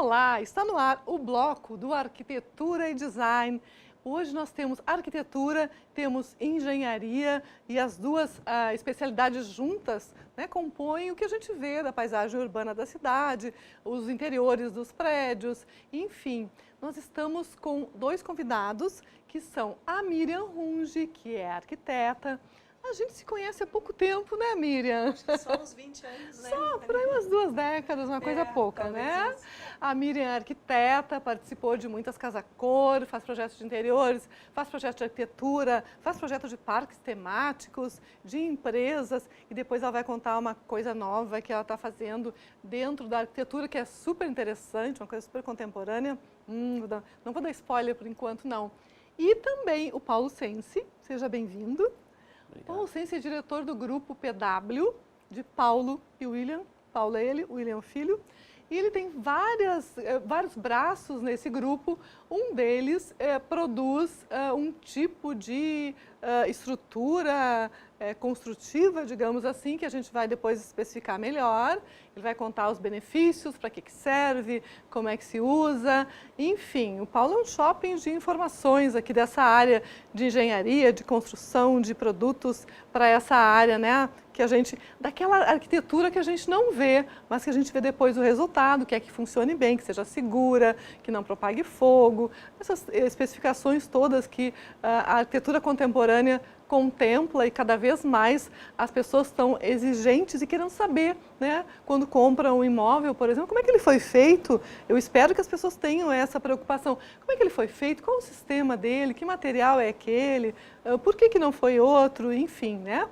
Olá, está no ar o bloco do Arquitetura e Design. Hoje nós temos arquitetura, temos engenharia e as duas especialidades juntas, né, compõem o que a gente vê da paisagem urbana da cidade, os interiores dos prédios, enfim. Nós estamos com dois convidados que são a Miriam Runge, que é arquiteta. A gente se conhece há pouco tempo, né, Miriam? Acho que só uns 20 anos, né? Só por aí umas 2 décadas, uma coisa pouca, né? Isso. A Miriam é arquiteta, participou de muitas casa-cor, faz projetos de interiores, faz projetos de arquitetura, faz projetos de parques temáticos, de empresas, e depois ela vai contar uma coisa nova que ela está fazendo dentro da arquitetura, que é super interessante, uma coisa super contemporânea. Não vou dar spoiler por enquanto, não. E também o Paulo Sensi, seja bem-vindo. Paulo Sensi é diretor do grupo PW, de Paulo e William. Paulo é ele, William é o filho. E ele tem vários braços nesse grupo. Um deles produz um tipo de estrutura construtiva, digamos assim, que a gente vai depois especificar melhor. Ele vai contar os benefícios, para que serve, como é que se usa. Enfim, o Paulo é um shopping de informações aqui dessa área de engenharia, de construção, de produtos para essa área, né? Que a gente, daquela arquitetura que a gente não vê, mas que a gente vê depois o resultado, que é que funcione bem, que seja segura, que não propague fogo, essas especificações todas que a arquitetura contemporânea contempla, e cada vez mais as pessoas estão exigentes e querendo saber, né, quando compram um imóvel, por exemplo, como é que ele foi feito. Eu espero que as pessoas tenham essa preocupação. Como é que ele foi feito? Qual o sistema dele? Que material é aquele? Por que não foi outro? Enfim, né?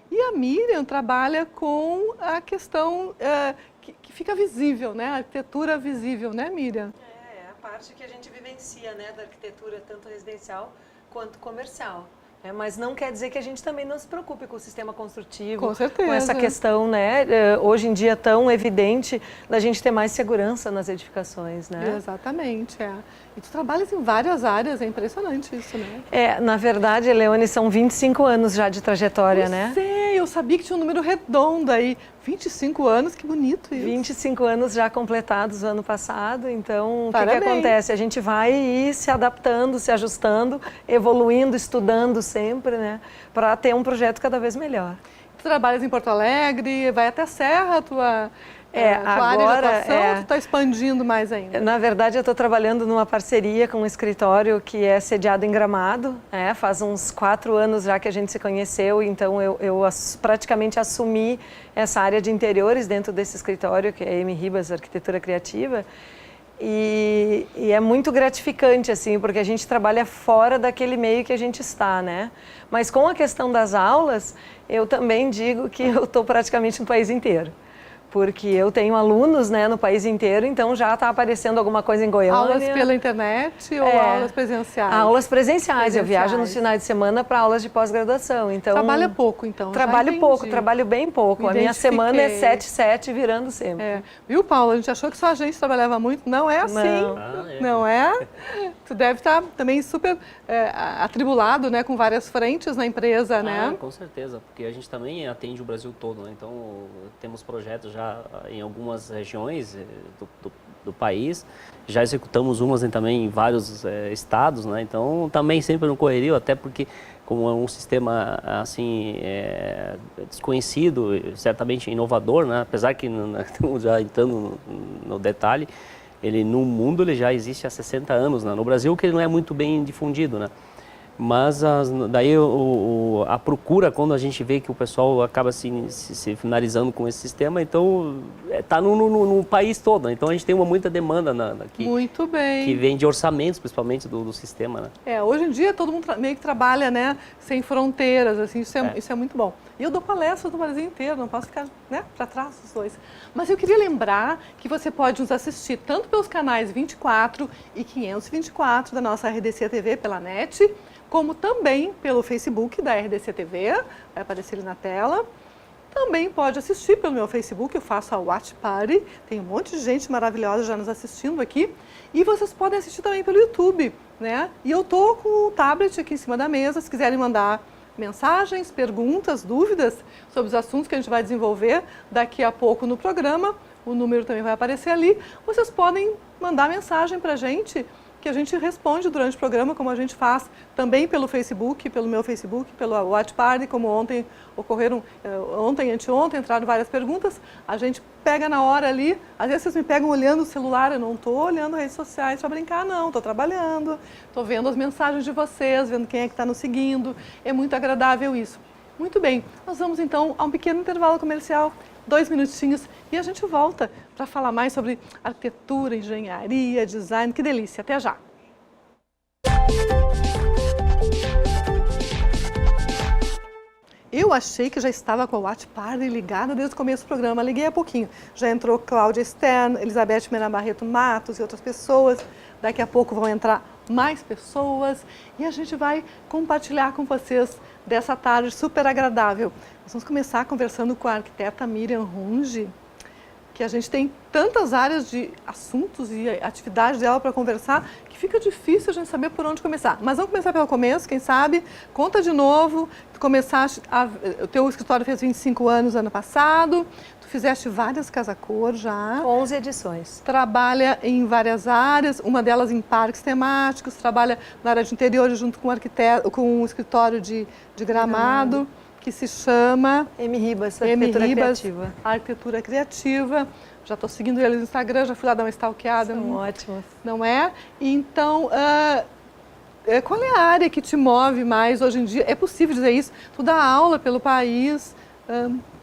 E a Miriam trabalha com a questão que fica visível, né? A arquitetura visível, né, Miriam? É a parte que a gente vivencia, né, da arquitetura, tanto residencial quanto comercial. Mas não quer dizer que a gente também não se preocupe com o sistema construtivo, com certeza, com essa questão, né, hoje em dia tão evidente, da gente ter mais segurança nas edificações, né? Exatamente, E tu trabalhas em várias áreas, é impressionante isso, né? Na verdade, Leone, são 25 anos já de trajetória, né? Eu sabia que tinha um número redondo aí. 25 anos, que bonito isso. 25 anos já completados o ano passado, então Parabéns. O que acontece? A gente vai ir se adaptando, se ajustando, evoluindo, estudando sempre, né? Para ter um projeto cada vez melhor. Tu trabalhas em Porto Alegre, vai até a Serra, a tua agora, área de atuação, ou tu está expandindo mais ainda? Na verdade, eu estou trabalhando numa parceria com um escritório que é sediado em Gramado. Faz uns 4 anos já que a gente se conheceu, então eu praticamente assumi essa área de interiores dentro desse escritório, que é M. Ribas Arquitetura Criativa. E é muito gratificante, assim, porque a gente trabalha fora daquele meio que a gente está, né? Mas com a questão das aulas, eu também digo que eu estou praticamente no país inteiro. Porque eu tenho alunos, né, no país inteiro, então já está aparecendo alguma coisa em Goiânia. Aulas pela internet ou aulas presenciais? Aulas presenciais. Eu viajo nos finais de semana para aulas de pós-graduação. Então, trabalha pouco, então? Trabalho pouco, trabalho bem pouco. A minha semana é 7/7, virando sempre. Viu, Paulo? A gente achou que só a gente trabalhava muito. Não é assim. Não é? Tu deve estar também super atribulado, né, com várias frentes na empresa, né? Com certeza, porque a gente também atende o Brasil todo, né? Então, temos projetos já em algumas regiões do país, já executamos umas também em vários estados, né? Então também sempre no correrio, até porque como é um sistema assim desconhecido, certamente inovador, né? Apesar que já entrando no detalhe, ele no mundo ele já existe há 60 anos, né? No Brasil que ele não é muito bem difundido, né? Mas daí a procura, quando a gente vê que o pessoal acaba se finalizando com esse sistema, então está no país todo, né? Então a gente tem muita demanda Muito bem. Que vem de orçamentos, principalmente do sistema, né? Hoje em dia todo mundo meio que trabalha, né, sem fronteiras, assim, isso é muito bom. E eu dou palestras no Brasil inteiro, não posso ficar, né, para trás dos dois. Mas eu queria lembrar que você pode nos assistir tanto pelos canais 24 e 524 da nossa RDC TV pela NET, como também pelo Facebook da RDC TV, vai aparecer ali na tela. Também pode assistir pelo meu Facebook, eu faço a Watch Party, tem um monte de gente maravilhosa já nos assistindo aqui. E vocês podem assistir também pelo YouTube, né? E eu tô com o tablet aqui em cima da mesa, se quiserem mandar mensagens, perguntas, dúvidas sobre os assuntos que a gente vai desenvolver daqui a pouco no programa, o número também vai aparecer ali, vocês podem mandar mensagem para a gente, que a gente responde durante o programa, como a gente faz também pelo Facebook, pelo meu Facebook, pelo Watch Party, como ontem ocorreram, ontem e anteontem entraram várias perguntas, a gente pega na hora ali, às vezes vocês me pegam olhando o celular, eu não estou olhando redes sociais para brincar não, estou trabalhando, estou vendo as mensagens de vocês, vendo quem é que está nos seguindo, é muito agradável isso. Muito bem, nós vamos então a um pequeno intervalo comercial, 2 minutinhos, e a gente volta para falar mais sobre arquitetura, engenharia, design. Que delícia! Até já! Eu achei que já estava com a Watch Party ligada desde o começo do programa, liguei há pouquinho. Já entrou Cláudia Stern, Elizabeth Mena Barreto Matos e outras pessoas. Daqui a pouco vão entrar mais pessoas e a gente vai compartilhar com vocês dessa tarde super agradável. Nós vamos começar conversando com a arquiteta Miriam Runge, que a gente tem tantas áreas de assuntos e atividades dela para conversar, que fica difícil a gente saber por onde começar. Mas vamos começar pelo começo, quem sabe? Conta de novo, o teu escritório fez 25 anos ano passado, tu fizeste várias casa-cor já. 11 edições. Trabalha em várias áreas, uma delas em parques temáticos, trabalha na área de interiores junto com um escritório de Gramado, que se chama M. Ribas, Arquitetura Criativa. Arquitetura Criativa. Já estou seguindo eles no Instagram, já fui lá dar uma stalkeada. São ótimos. Não é? Então, qual é a área que te move mais hoje em dia? É possível dizer isso? Tu dá aula pelo país.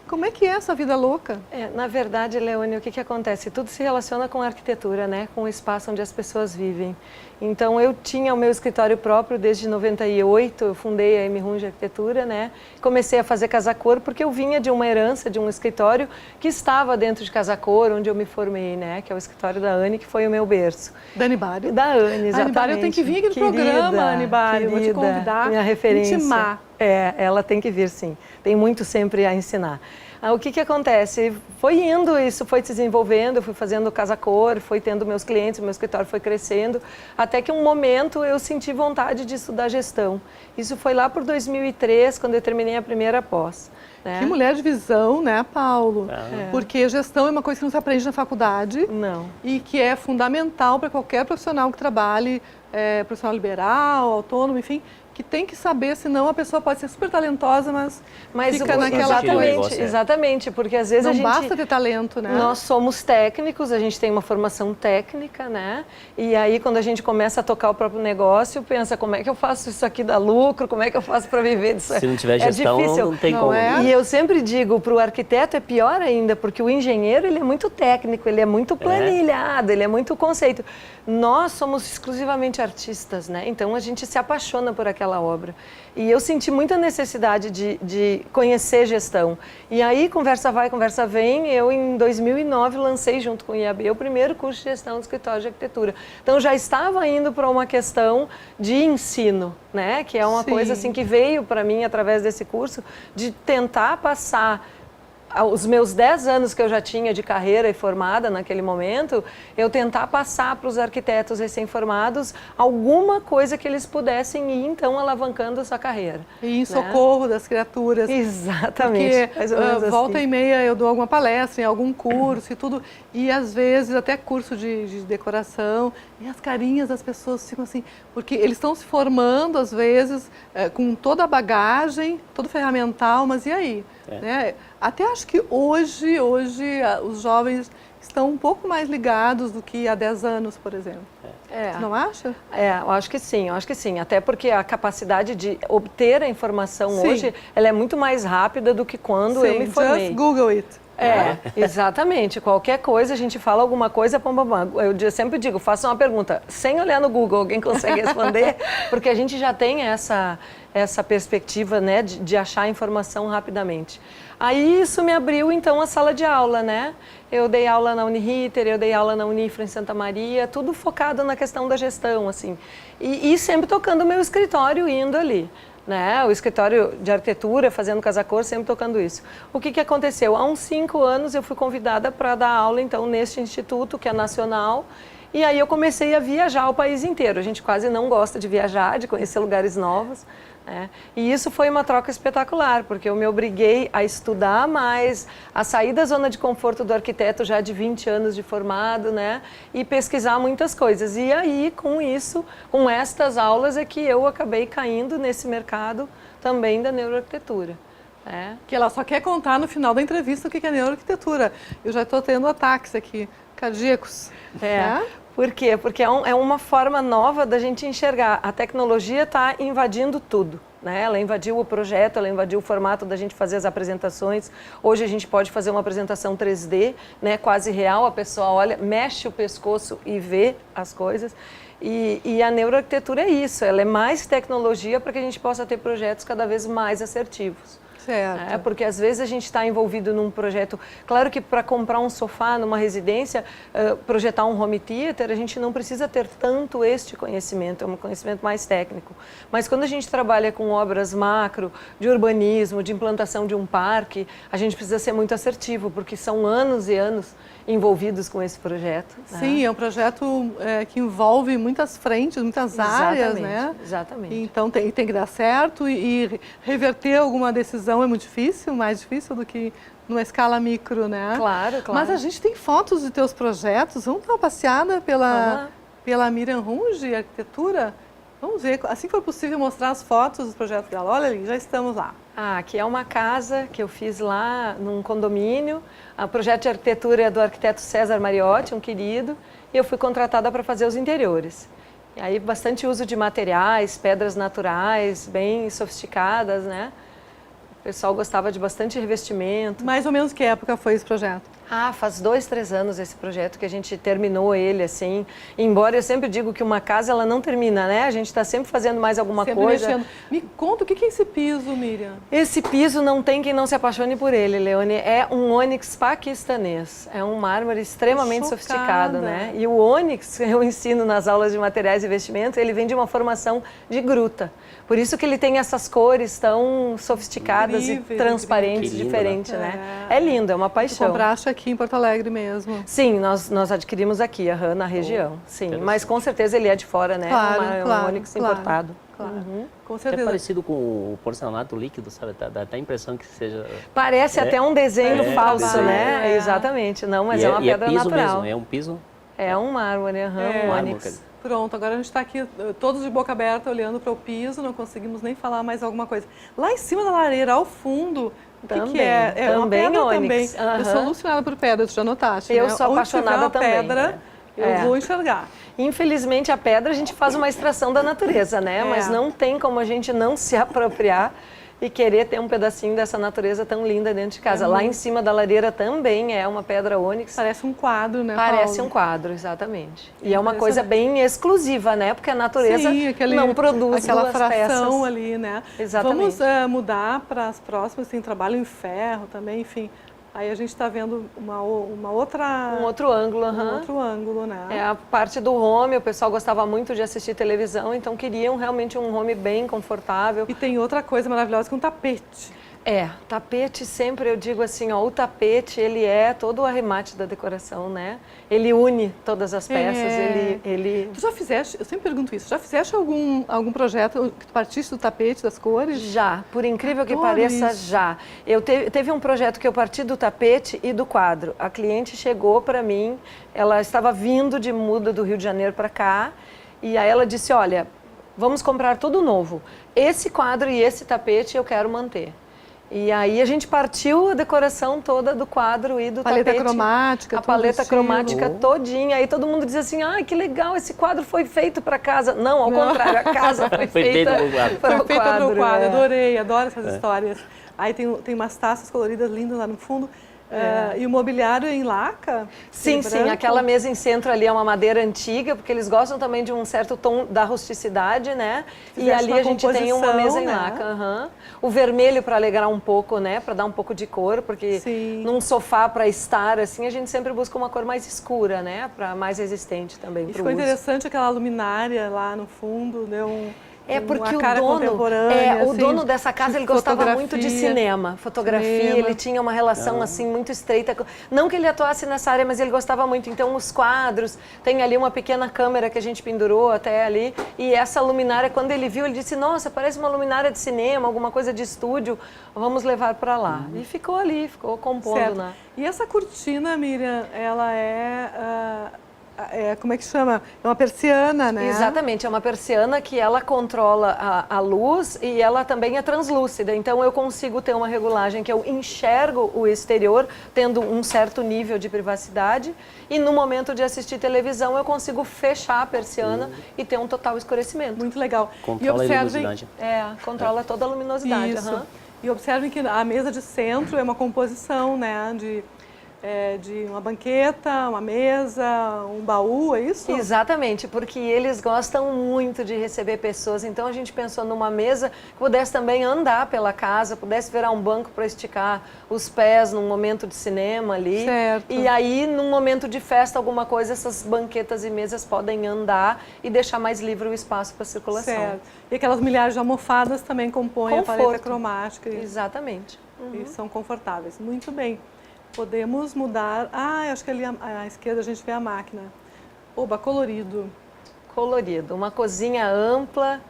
Como é que é essa vida louca? Na verdade, Leone, o que acontece? Tudo se relaciona com a arquitetura, né? Com o espaço onde as pessoas vivem. Então, eu tinha o meu escritório próprio desde 98, eu fundei a M. Runge Arquitetura, né? Comecei a fazer casa-cor porque eu vinha de uma herança, de um escritório que estava dentro de casa-cor, onde eu me formei, né? Que é o escritório da Anne, que foi o meu berço. Da Anibário. Da Anne, exatamente. Anibário, eu tenho que vir aqui no programa, Anibário, vou te convidar, minha referência. Intimar. Ela tem que vir, sim. Tem muito sempre a ensinar. O que acontece? Foi indo, isso foi se desenvolvendo, eu fui fazendo casa-cor, fui tendo meus clientes, meu escritório foi crescendo, até que um momento eu senti vontade de estudar gestão. Isso foi lá por 2003, quando eu terminei a primeira pós. Né? Que mulher de visão, né, Paulo? Porque gestão é uma coisa que não se aprende na faculdade. Não. E que é fundamental para qualquer profissional que trabalhe, profissional liberal, autônomo, enfim, que tem que saber, senão a pessoa pode ser super talentosa, mas fica naquela coisa. Exatamente, porque às vezes não a gente... basta ter talento, né? Nós somos técnicos, a gente tem uma formação técnica, né? E aí quando a gente começa a tocar o próprio negócio, pensa, como é que eu faço isso aqui dar lucro? Como é que eu faço para viver disso? Se não tiver gestão, não tem como. E eu sempre digo, para o arquiteto é pior ainda, porque o engenheiro ele é muito técnico, ele é muito planilhado, ele é muito conceito. Nós somos exclusivamente artistas, né? Então a gente se apaixona por aquela obra. E eu senti muita necessidade de conhecer gestão. E aí, conversa vai, conversa vem, eu em 2009 lancei junto com o IAB o primeiro curso de gestão do escritório de arquitetura. Então já estava indo para uma questão de ensino, né? Que é uma coisa assim que veio para mim através desse curso, de tentar passar os meus 10 anos que eu já tinha de carreira e formada naquele momento, eu tentar passar para os arquitetos recém-formados alguma coisa que eles pudessem ir, então, alavancando a sua carreira. E em socorro das criaturas. Exatamente. Porque volta e meia eu dou alguma palestra, em algum curso e tudo, e às vezes até curso de decoração, e as carinhas das pessoas ficam assim, porque eles estão se formando, às vezes, com toda a bagagem, todo o ferramental, mas e aí? Né? Até acho que hoje os jovens estão um pouco mais ligados do que há 10 anos, por exemplo. Você não acha? Eu acho que sim. Até porque a capacidade de obter a informação hoje, ela é muito mais rápida do que quando eu me formei. Just Google it. Exatamente. Qualquer coisa, a gente fala alguma coisa, eu sempre digo, faça uma pergunta, sem olhar no Google, alguém consegue responder? Porque a gente já tem essa perspectiva, né, de achar informação rapidamente. Aí isso me abriu, então, a sala de aula, né? Eu dei aula na Uniriter, eu dei aula na Unifra em Santa Maria, tudo focado na questão da gestão, assim. E sempre tocando o meu escritório, indo ali. Né? O escritório de arquitetura, fazendo casa-cor, sempre tocando isso. O que aconteceu? Há uns 5 anos eu fui convidada para dar aula, então, neste instituto, que é nacional, E aí eu comecei a viajar o país inteiro. A gente quase não gosta de viajar, de conhecer lugares novos, né? E isso foi uma troca espetacular, porque eu me obriguei a estudar mais, a sair da zona de conforto do arquiteto já de 20 anos de formado, né? E pesquisar muitas coisas. E aí, com isso, com estas aulas, é que eu acabei caindo nesse mercado também da neuroarquitetura. Que ela só quer contar no final da entrevista o que é neuroarquitetura. Eu já estou tendo ataques aqui, cardíacos. Por quê? Porque é uma forma nova da gente enxergar. A tecnologia está invadindo tudo, né? Ela invadiu o projeto, ela invadiu o formato da gente fazer as apresentações. Hoje a gente pode fazer uma apresentação 3D, né? Quase real, a pessoa olha, mexe o pescoço e vê as coisas. E a neuroarquitetura é isso, ela é mais tecnologia para que a gente possa ter projetos cada vez mais assertivos. Certo. Porque às vezes a gente está envolvido num projeto, claro que para comprar um sofá numa residência, projetar um home theater, a gente não precisa ter tanto este conhecimento, é um conhecimento mais técnico. Mas quando a gente trabalha com obras macro, de urbanismo, de implantação de um parque, a gente precisa ser muito assertivo, porque são anos e anos envolvidos com esse projeto. Sim, é um projeto que envolve muitas frentes, muitas áreas, né? Exatamente. Então tem que dar certo e reverter alguma decisão é muito difícil, mais difícil do que numa escala micro, né? Claro, claro. Mas a gente tem fotos de teus projetos, vamos dar uma passeada pela Miriam Runge Arquitetura? Vamos ver, assim que for possível, mostrar as fotos dos projetos dela. Olha ali, já estamos lá. Aqui é uma casa que eu fiz lá num condomínio. O projeto de arquitetura é do arquiteto César Mariotti, um querido, e eu fui contratada para fazer os interiores. E aí bastante uso de materiais, pedras naturais, bem sofisticadas, né? O pessoal gostava de bastante revestimento. Mais ou menos que época foi esse projeto? Faz 2, 3 anos esse projeto que a gente terminou ele, assim. Embora eu sempre digo que uma casa, ela não termina, né? A gente está sempre fazendo mais alguma coisa. Mexendo. Me conta, o que é esse piso, Miriam? Esse piso não tem quem não se apaixone por ele, Leone. É um ônix paquistanês. É um mármore extremamente sofisticado, né? E o ônix, eu ensino nas aulas de materiais e vestimento, ele vem de uma formação de gruta. Por isso que ele tem essas cores tão sofisticadas e transparentes, diferentes, né? É lindo, é uma paixão. Tu compraste aqui em Porto Alegre mesmo? Sim, nós adquirimos aqui, na região. Sim, mas com certeza ele é de fora, né? Claro, um ônix importado. Claro, com É certeza. parecido com o porcelanato líquido, sabe? Dá até a impressão que seja... Parece até um desenho falso, né? Exatamente, não, mas é uma pedra piso natural. Mesmo, é um piso... É um mármore, um ônix. Pronto, agora a gente está aqui todos de boca aberta olhando para o piso, não conseguimos nem falar mais alguma coisa. Lá em cima da lareira, ao fundo, o que é? É uma pedra ônix. também. Eu sou alucinada por pedra, tu já notaste, Eu né? sou apaixonada também. Pedra, eu vou enxergar. Infelizmente, a pedra a gente faz uma extração da natureza, né? Mas não tem como a gente não se apropriar e querer ter um pedacinho dessa natureza tão linda dentro de casa. Lá em cima da lareira também é uma pedra ônix. Parece um quadro, né, Parece Paulo? um quadro, exatamente. E é uma coisa bem exclusiva, né? Porque a natureza não produz aquela duas fração peças. ali, né? Exatamente. Vamos mudar para as próximas, tem trabalho em ferro também, enfim. Aí a gente está vendo uma outra... Um outro ângulo, Um outro ângulo, né? É a parte do home, o pessoal gostava muito de assistir televisão, então queriam realmente um home bem confortável. E tem outra coisa maravilhosa que é um tapete. Tapete sempre eu digo assim, ó, o tapete ele é todo o arremate da decoração, né? Ele une todas as peças, ele... Tu já fizeste, eu sempre pergunto isso, já fizeste algum projeto que tu partiste do tapete, das cores? Já, por incrível que Adoro pareça, isso. já. Eu teve um projeto que eu parti do tapete e do quadro. A cliente chegou para mim, ela estava vindo de muda do Rio de Janeiro para cá, e aí ela disse, olha, vamos comprar tudo novo. Esse quadro e esse tapete eu quero manter. E aí a gente partiu a decoração toda do quadro e do paleta tapete. cromática, a paleta estilo. cromática todinha. Aí todo mundo dizia assim, que legal, esse quadro foi feito para casa. Não, ao contrário, a casa foi feita para o quadro. Adoro essas histórias. Aí tem umas taças coloridas lindas lá no fundo. E o mobiliário em laca? Sim, sim. Aquela mesa em centro ali é uma madeira antiga, porque eles gostam também de um certo tom da rusticidade, né? E ali a gente tem uma mesa em laca. O vermelho para alegrar um pouco, né? Para dar um pouco de cor, porque num sofá para estar assim, a gente sempre busca uma cor mais escura, né? Para mais resistente também. E ficou interessante aquela luminária lá no fundo, deu É com porque a cara o contemporânea, assim, dono dessa casa, ele gostava muito de cinema, fotografia, ele tinha uma relação assim muito estreita. Não que ele atuasse nessa área, mas ele gostava muito. Então os quadros, tem ali uma pequena câmera que a gente pendurou até ali, e essa luminária, quando ele viu, ele disse: "Nossa, parece uma luminária de cinema, alguma coisa de estúdio, vamos levar para lá". E ficou ali, ficou compondo, né? E essa cortina, Miriam, ela como é que chama? É uma persiana, né? Exatamente, é uma persiana que ela controla a luz e ela também é translúcida, então eu consigo ter uma regulagem que eu enxergo o exterior, tendo um certo nível de privacidade, e no momento de assistir televisão eu consigo fechar a persiana e ter um total escurecimento. Muito legal. Controla a luminosidade. Controla toda a luminosidade. Isso. E observem que a mesa de centro é uma composição, né, de uma banqueta, uma mesa, um baú, é isso? Exatamente, porque eles gostam muito de receber pessoas, então a gente pensou numa mesa que pudesse também andar pela casa, pudesse virar um banco para esticar os pés num momento de cinema ali. Certo. E aí, num momento de festa, alguma coisa, essas banquetas e mesas podem andar e deixar mais livre o espaço para circulação. Certo. E aquelas milhares de almofadas também compõem a paleta cromática. Exatamente. E são confortáveis. Muito bem. Podemos mudar. Acho que ali à esquerda a gente vê a máquina. Oba, colorido. Colorido. Uma cozinha ampla,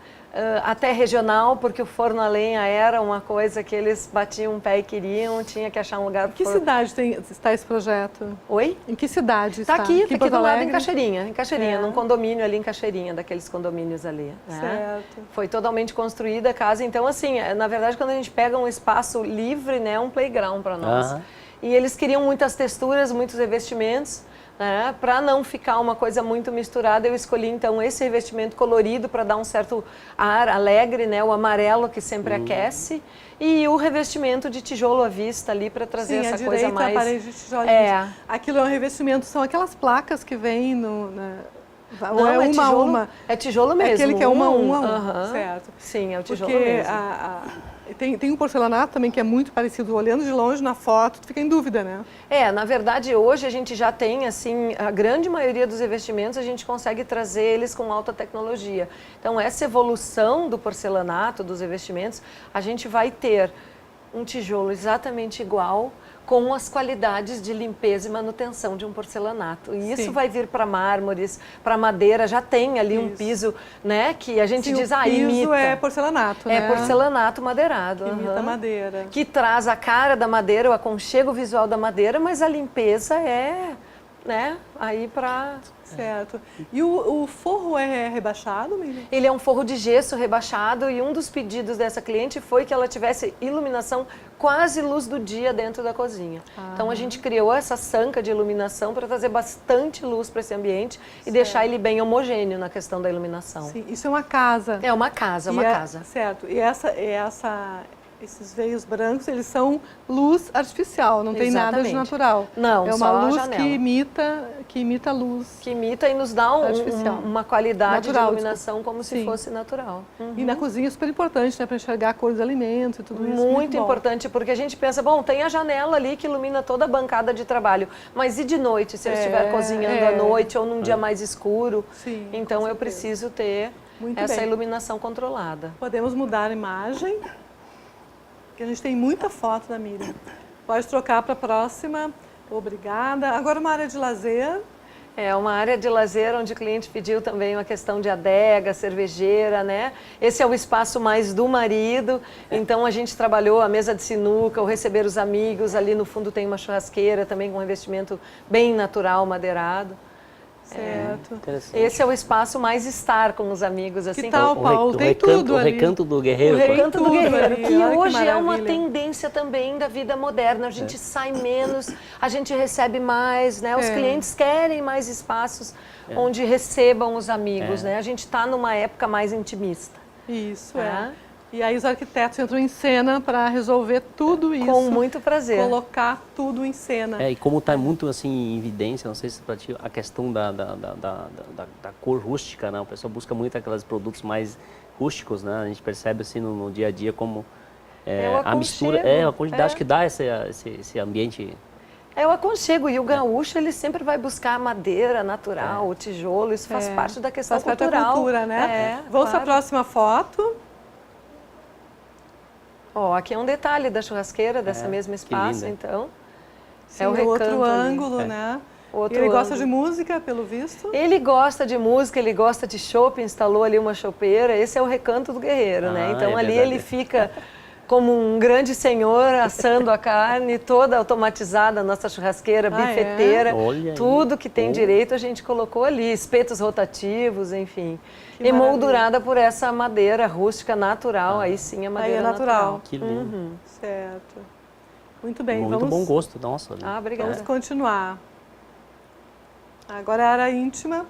até regional, porque o forno a lenha era uma coisa que eles batiam um pé e queriam, tinha que achar um lugar. Em que cidade está esse projeto? Oi? Em que cidade está? Está aqui, aqui do lado em Cachoeirinha, É. num condomínio ali em Cachoeirinha, daqueles condomínios ali. Né? Certo. Foi totalmente construída a casa, então assim, na verdade quando a gente pega um espaço livre, né, é um playground para nós. E eles queriam muitas texturas, muitos revestimentos, né? Para não ficar uma coisa muito misturada, eu escolhi então esse revestimento colorido para dar um certo ar alegre, né? O amarelo que sempre aquece, e o revestimento de tijolo à vista ali para trazer essa coisa mais... a parede de tijolinhos. Aquilo é um revestimento, são aquelas placas que vêm no... Não, é uma tijolo, a uma? É tijolo mesmo. É aquele que é uma a um. Certo. Sim, é o tijolo Porque mesmo. Tem um porcelanato também que é muito parecido, olhando de longe na foto, tu fica em dúvida, né? Na verdade hoje a gente já tem, assim, a grande maioria dos revestimentos a gente consegue trazer eles com alta tecnologia. Então essa evolução do porcelanato, dos revestimentos, a gente vai ter um tijolo exatamente igual, com as qualidades de limpeza e manutenção de um porcelanato. E isso vai vir para mármores, para madeira, já tem ali um piso, né, que a gente diz, o piso imita. é porcelanato, né? É porcelanato madeirado. Imita madeira. Que traz a cara da madeira, o aconchego visual da madeira, mas a limpeza né, aí para... Certo. E o forro é rebaixado, Miriam? Ele é um forro de gesso rebaixado, e um dos pedidos dessa cliente foi que ela tivesse iluminação quase luz do dia dentro da cozinha. Então a gente criou essa sanca de iluminação para trazer bastante luz para esse ambiente e deixar ele bem homogêneo na questão da iluminação. Sim, isso é uma casa. É uma casa, casa. Certo. E esses veios brancos, eles são luz artificial, não tem nada de natural. Não, é uma luz que imita a luz. Que imita e nos dá uma qualidade natural, de iluminação como se fosse natural. E na cozinha é super importante, né, para enxergar a cor dos alimentos e tudo isso. Muito importante, porque a gente pensa, bom, tem a janela ali que ilumina toda a bancada de trabalho, mas e de noite, se eu estiver cozinhando à noite ou num dia mais escuro? Sim, então eu preciso ter essa iluminação controlada. Podemos mudar a imagem, que a gente tem muita foto da Miriam. Pode trocar para a próxima. Obrigada. Agora uma área de lazer. É uma área de lazer onde o cliente pediu também uma questão de adega, cervejeira, né? Esse é o espaço mais do marido, então a gente trabalhou a mesa de sinuca, o receber os amigos, ali no fundo tem uma churrasqueira também com um revestimento bem natural, madeirado. Certo. Esse é o espaço mais estar com os amigos, assim. Que tal, Paulo? Tem tudo ali. O recanto do guerreiro. O recanto do guerreiro, ali. que Olha hoje que é uma tendência também da vida moderna. A gente sai menos, a gente recebe mais, né? Os clientes querem mais espaços onde recebam os amigos, né? A gente está numa época mais intimista. Isso, E aí os arquitetos entram em cena para resolver tudo isso. Com muito prazer. Colocar tudo em cena. E como está muito assim em evidência, não sei se para ti, a questão da cor rústica, né? O pessoal busca muito aqueles produtos mais rústicos, né? A gente percebe assim no dia a dia como a mistura, a quantidade que dá esse ambiente. É o aconchego, e o gaúcho ele sempre vai buscar a madeira natural, o tijolo, isso faz parte da questão faz cultural. Parte da cultura, né? Vamos para a próxima foto. Ó, aqui é um detalhe da churrasqueira, dessa mesma espaço, então. Sim, é o recanto outro ângulo, né? Outro ele ângulo. Gosta de música, pelo visto? Ele gosta de música, ele gosta de chopp, instalou ali uma chopeira, esse é o recanto do guerreiro, né? Então ali verdade. Ele fica como um grande senhor assando a carne, toda automatizada, nossa churrasqueira, bifeteira, tudo que tem direito a gente colocou ali, espetos rotativos, enfim. Que emoldurada por essa madeira rústica natural, aí sim a madeira natural. Que lindo. Certo. Muito bem, muito bom gosto, nossa. Obrigada. Vamos continuar. Agora é a área íntima.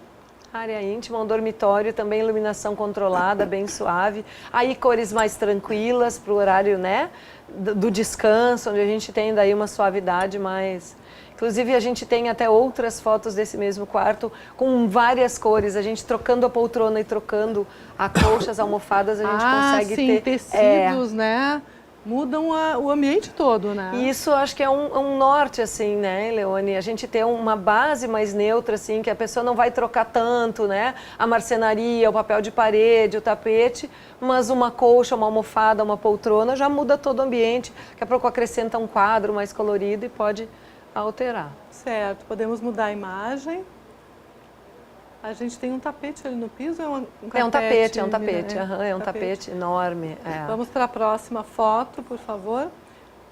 Área íntima, um dormitório, também iluminação controlada, bem suave. Aí cores mais tranquilas para o horário, né, do descanso, onde a gente tem daí uma suavidade mais... Inclusive a gente tem até outras fotos desse mesmo quarto com várias cores. A gente trocando a poltrona e trocando a colcha, as almofadas, a gente consegue ter... tecidos, né? Mudam o ambiente todo, né? E isso acho que é um norte, assim, né, Leone? A gente ter uma base mais neutra, assim, que a pessoa não vai trocar tanto, né? A marcenaria, o papel de parede, o tapete, mas uma colcha, uma almofada, uma poltrona já muda todo o ambiente. Daqui a pouco acrescenta um quadro mais colorido e pode alterar. Certo, podemos mudar a imagem. A gente tem um tapete ali no piso, é um carpete? É um tapete, é um tapete enorme. Vamos para a próxima foto, por favor,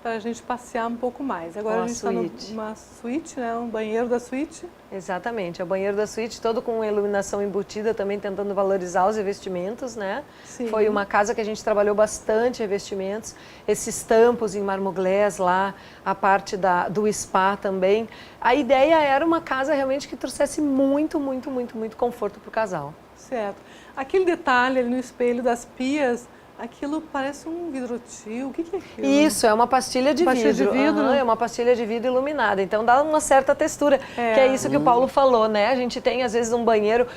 para a gente passear um pouco mais. Agora a gente está numa suíte, né? Um banheiro da suíte. Exatamente, é o banheiro da suíte, todo com iluminação embutida, também tentando valorizar os revestimentos, né? Sim. Foi uma casa que a gente trabalhou bastante revestimentos, esses tampos em marmoglés lá, a parte do spa também. A ideia era uma casa realmente que trouxesse muito conforto para o casal. Certo. Aquele detalhe ali no espelho das pias, aquilo parece um vidrotil, o que é aquilo? Isso, é uma pastilha de vidro. É uma pastilha de vidro iluminada, então dá uma certa textura, que é isso que o Paulo falou, né? A gente tem às vezes um banheiro,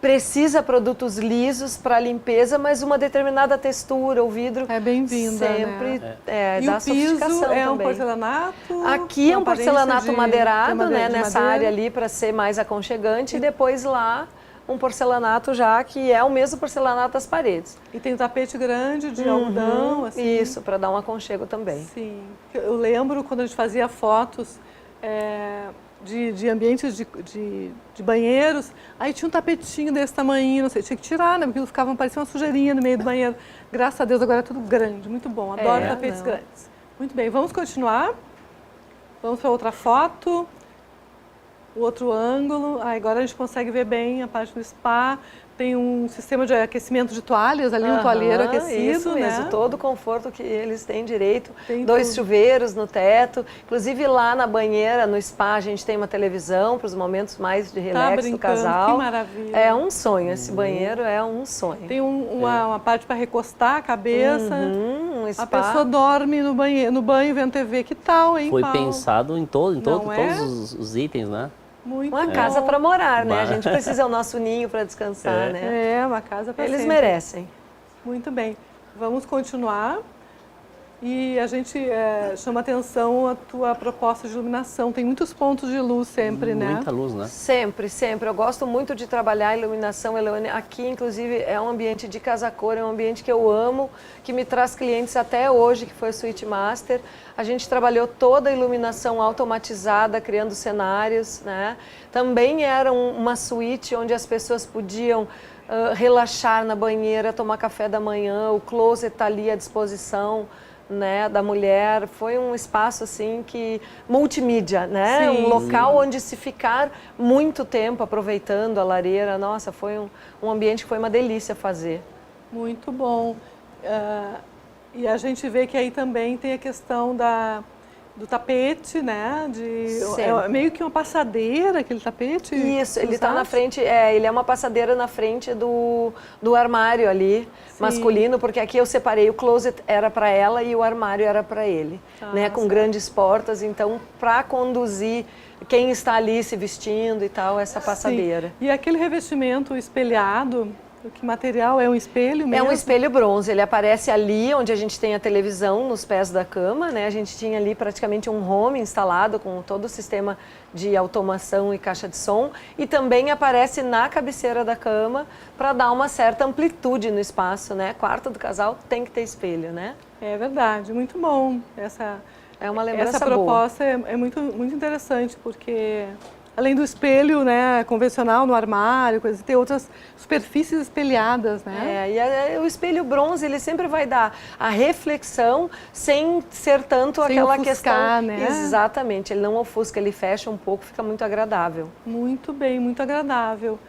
precisa produtos lisos para limpeza, mas uma determinada textura, o vidro é bem-vinda, sempre né? Dá sofisticação é um também. Porcelanato? Aqui é um porcelanato madeirado, né? Nessa área ali para ser mais aconchegante, e depois lá um porcelanato já, que é o mesmo porcelanato das paredes. E tem um tapete grande de algodão, assim. Isso, para dar um aconchego também. Sim. Eu lembro quando a gente fazia fotos de ambientes de banheiros, aí tinha um tapetinho desse tamanho, não sei, tinha que tirar, né? Porque parecia uma sujeirinha no meio do banheiro. Graças a Deus agora é tudo grande, muito bom. Adoro tapetes grandes. Muito bem, vamos continuar. Vamos para outra foto. O outro ângulo, agora a gente consegue ver bem a parte do spa, tem um sistema de aquecimento de toalhas ali, um toalheiro aquecido, isso mesmo, né? Todo o conforto que eles têm direito, dois chuveiros no teto, inclusive lá na banheira, no spa, a gente tem uma televisão para os momentos mais de relax do casal. Que maravilha. É um sonho, esse banheiro é um sonho. Tem uma parte para recostar a cabeça, um spa. A pessoa dorme no banho vendo TV, que tal, hein, Foi Paulo? pensado em todos os itens, né? Uma casa para morar, né? A gente precisa o nosso ninho para descansar, né? É, uma casa para Eles merecem. Muito bem. Vamos continuar. E a gente chama atenção a tua proposta de iluminação. Tem muitos pontos de luz sempre, né? Muita luz, né? Sempre, sempre. Eu gosto muito de trabalhar a iluminação, Eleone. Aqui, inclusive, é um ambiente de casa cor, é um ambiente que eu amo, que me traz clientes até hoje, que foi a Suite Master. A gente trabalhou toda a iluminação automatizada, criando cenários, né? Também era uma suíte onde as pessoas podiam relaxar na banheira, tomar café da manhã, o closet está ali à disposição, né, da mulher. Foi um espaço assim que multimídia, né? Um local onde se ficar muito tempo aproveitando a lareira. Nossa, foi um ambiente que foi uma delícia fazer. Muito bom. E a gente vê que aí também tem a questão do tapete, né? É meio que uma passadeira, aquele tapete. Isso, ele está na frente, ele é uma passadeira na frente do armário ali, masculino, porque aqui eu separei, o closet era para ela e o armário era para ele, né? Com grandes portas, então para conduzir quem está ali se vestindo e tal, essa passadeira. E aquele revestimento espelhado, Que material? É um espelho mesmo? É um espelho bronze, ele aparece ali onde a gente tem a televisão nos pés da cama, né? A gente tinha ali praticamente um home instalado com todo o sistema de automação e caixa de som e também aparece na cabeceira da cama para dar uma certa amplitude no espaço, né? Quarto do casal tem que ter espelho, né? É verdade, muito bom. É uma lembrança essa proposta é muito interessante, porque além do espelho, né, convencional no armário, tem outras superfícies espelhadas, né? E o espelho bronze, ele sempre vai dar a reflexão sem ser tanto sem aquela ofuscar, questão. Né? Exatamente, ele não ofusca, ele fecha um pouco, fica muito agradável. Muito bem, muito agradável.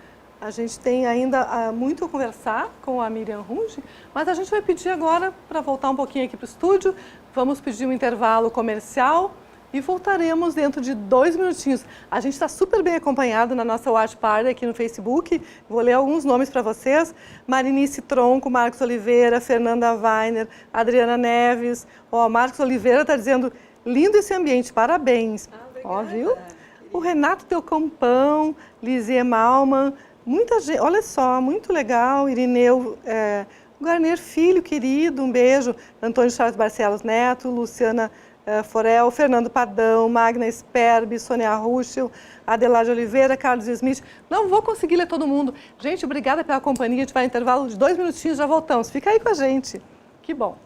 A gente tem ainda muito a conversar com a Miriam Runge, mas a gente vai pedir agora para voltar um pouquinho aqui para o estúdio, vamos pedir um intervalo comercial e voltaremos dentro de 2 minutinhos. A gente está super bem acompanhado na nossa Watch Party aqui no Facebook. Vou ler alguns nomes para vocês. Marinice Tronco, Marcos Oliveira, Fernanda Weiner, Adriana Neves. Marcos Oliveira está dizendo, lindo esse ambiente, parabéns. Viu? O Renato Teu Campão, Lizie Malman, muita gente, olha só, muito legal. Irineu Garner Filho, querido, um beijo. Antônio Charles Barcelos Neto, Luciana Forel, Fernando Pardão, Magna Sperbi, Sônia Ruschel, Adelaide Oliveira, Carlos Smith. Não vou conseguir ler todo mundo. Gente, obrigada pela companhia. A gente vai em intervalo de 2 minutinhos, já voltamos. Fica aí com a gente. Que bom.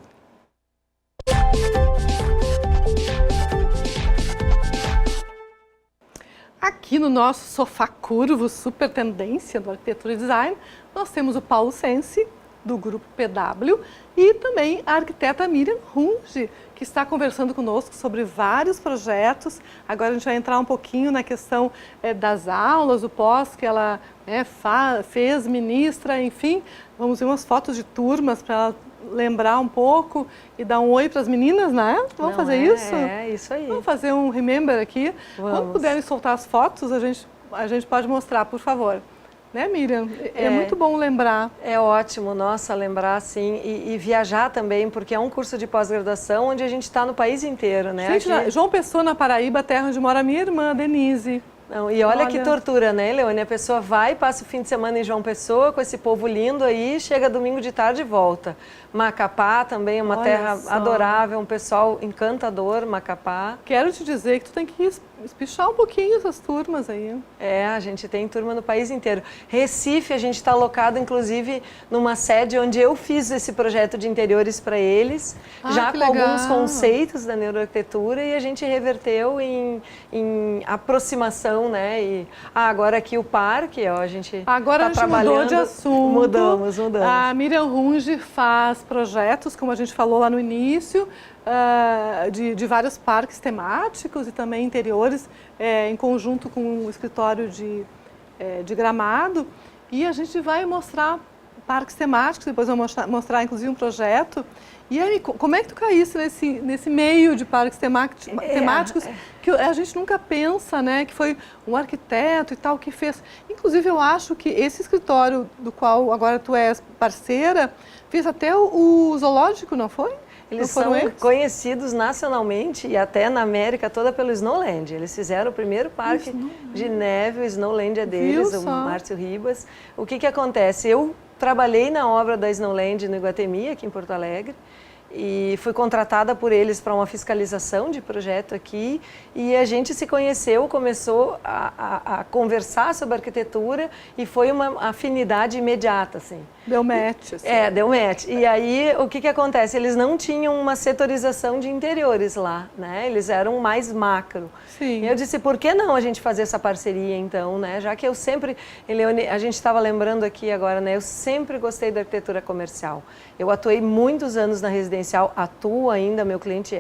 Aqui no nosso sofá curvo, super tendência do Arquitetura e Design, nós temos o Paulo Sensi, do Grupo PW, e também a arquiteta Miriam Runge, que está conversando conosco sobre vários projetos. Agora a gente vai entrar um pouquinho na questão das aulas, o pós que ela fez, ministra, enfim. Vamos ver umas fotos de turmas para ela lembrar um pouco e dar um oi para as meninas, né? Vamos fazer isso? É, isso aí. Vamos fazer um remember aqui. Vamos. Quando puderem soltar as fotos, a gente pode mostrar, por favor. Né, Miriam? É muito bom lembrar. É ótimo, nossa, lembrar, sim, e viajar também, porque é um curso de pós-graduação onde a gente está no país inteiro, né? Gente, João Pessoa, na Paraíba, terra onde mora minha irmã, Denise. Não, e olha que tortura, né, Leone? A pessoa vai, passa o fim de semana em João Pessoa com esse povo lindo aí, chega domingo de tarde e volta. Macapá também é uma terra adorável, um pessoal encantador, Macapá. Quero te dizer que tu tem que espichar um pouquinho essas turmas aí. A gente tem turma no país inteiro. Recife, a gente está alocado, inclusive, numa sede onde eu fiz esse projeto de interiores para eles, já com alguns conceitos da neuroarquitetura, e a gente reverteu em aproximação, né? E agora aqui o parque, ó, a gente agora tá a gente mudou de assunto. Mudamos. A Miriam Runge faz projetos, como a gente falou lá no início, de vários parques temáticos e também interiores, em conjunto com o escritório de Gramado. E a gente vai mostrar parques temáticos, depois vou mostrar inclusive um projeto. E aí, como é que tu caísse nesse meio de parques temáticos que a gente nunca pensa, né? Que foi um arquiteto e tal que fez. Inclusive, eu acho que esse escritório do qual agora tu és parceira, fez até o zoológico, não foi? Eles são conhecidos nacionalmente e até na América toda pelo Snowland. Eles fizeram o primeiro parque de neve, o Snowland é deles, o Márcio Ribas. O que acontece? Eu trabalhei na obra da Snowland no Iguatemi, aqui em Porto Alegre, e fui contratada por eles para uma fiscalização de projeto aqui, e a gente se conheceu, começou a conversar sobre arquitetura e foi uma afinidade imediata, assim. Deu match. Assim. Deu match. E aí, o que acontece? Eles não tinham uma setorização de interiores lá, né? Eles eram mais macro. Sim. E eu disse, por que não a gente fazer essa parceria, então, né? Já que eu sempre, a gente estava lembrando aqui agora, né? Eu sempre gostei da arquitetura comercial. Eu atuei muitos anos na residencial, atuo ainda, meu cliente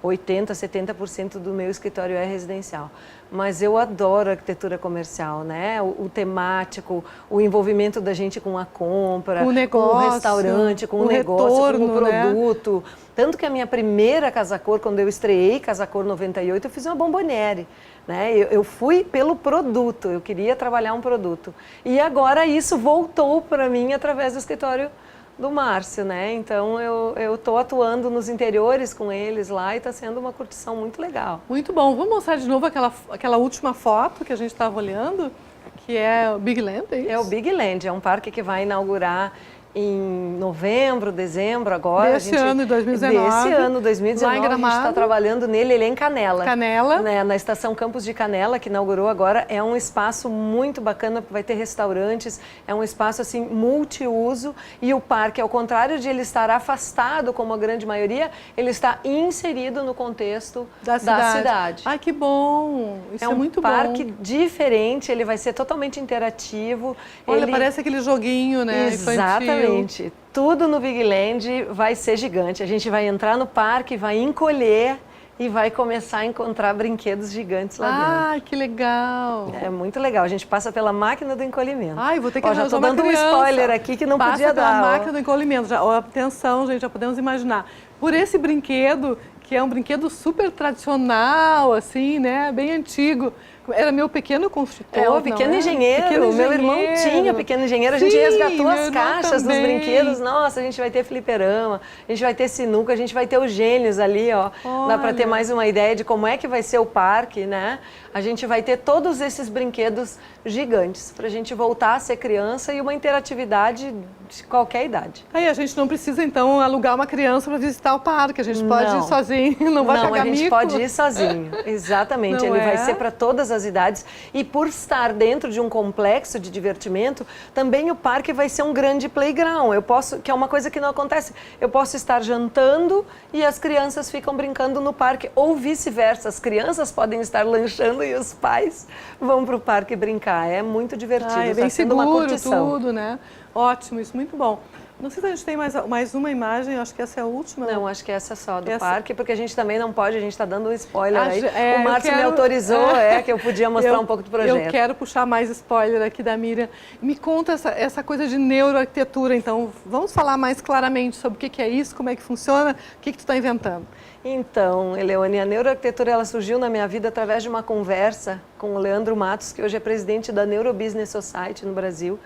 80%, 70% do meu escritório é residencial. Mas eu adoro a arquitetura comercial, né? O temático, o envolvimento da gente com a compra, o negócio, com o restaurante, com o negócio, retorno, com o produto. Né? Tanto que a minha primeira Casa Cor, quando eu estreiei Casa Cor 98, eu fiz uma bomboniere. Né? Eu fui pelo produto, eu queria trabalhar um produto. E agora isso voltou para mim através do escritório do Márcio, né? Então eu estou atuando nos interiores com eles lá e está sendo uma curtição muito legal. Muito bom. Vamos mostrar de novo aquela última foto que a gente estava olhando, que é o Big Land, é isso? É o Big Land, é um parque que vai inaugurar em novembro, dezembro agora. Desse ano, 2019. Desse ano, 2019, lá em a gente está Gramado. trabalhando nele, ele é em Canela. Canela. Né, na Estação Campos de Canela, que inaugurou agora, é um espaço muito bacana, porque vai ter restaurantes, é um espaço assim multiuso, e o parque, ao contrário de ele estar afastado, como a grande maioria, ele está inserido no contexto da cidade. Ai, que bom! Isso é muito bom. É um parque diferente, ele vai ser totalmente interativo. Olha, parece aquele joguinho, né? Exatamente. Infantil. Tudo no Big Land vai ser gigante. A gente vai entrar no parque, vai encolher e vai começar a encontrar brinquedos gigantes lá dentro. Ah, que legal! É muito legal. A gente passa pela máquina do encolhimento. Ai, vou ter que já estou dando um spoiler aqui que não podia dar. Passa pela máquina do encolhimento. Atenção, gente, já podemos imaginar. Por esse brinquedo, que é um brinquedo super tradicional, assim, né? Bem antigo. Era meu pequeno construtor. É, o pequeno engenheiro. Meu irmão tinha pequeno engenheiro. A gente resgatou as caixas dos brinquedos. Nossa, a gente vai ter fliperama, a gente vai ter sinuca, a gente vai ter os gênios ali, ó. Dá para ter mais uma ideia de como é que vai ser o parque, né? A gente vai ter todos esses brinquedos gigantes para a gente voltar a ser criança e uma interatividade de qualquer idade. Aí a gente não precisa, então, alugar uma criança para visitar o parque. A gente pode ir sozinho, não vai pagar mico. Não, a gente pode ir sozinho. Exatamente. Ele vai ser para todas as idades. E por estar dentro de um complexo de divertimento, também o parque vai ser um grande playground. Que é uma coisa que não acontece. Eu posso estar jantando e as crianças ficam brincando no parque, ou vice-versa. As crianças podem estar lanchando e os pais vão para o parque brincar. É muito divertido. É bem sendo uma seguro curtição. tudo, né? Ótimo, isso muito bom. Não sei se a gente tem mais uma imagem, acho que essa é a última. Não, acho que essa é só do parque, porque a gente também não pode, a gente está dando um spoiler aí. É, o Márcio me autorizou, que eu podia mostrar um pouco do projeto. Eu quero puxar mais spoiler aqui da Miriam. Me conta essa coisa de neuroarquitetura, então, vamos falar mais claramente sobre o que é isso, como é que funciona, o que tu está inventando. Então, Eleone, a neuroarquitetura ela surgiu na minha vida através de uma conversa com o Leandro Matos, que hoje é presidente da Neurobusiness Society no Brasil.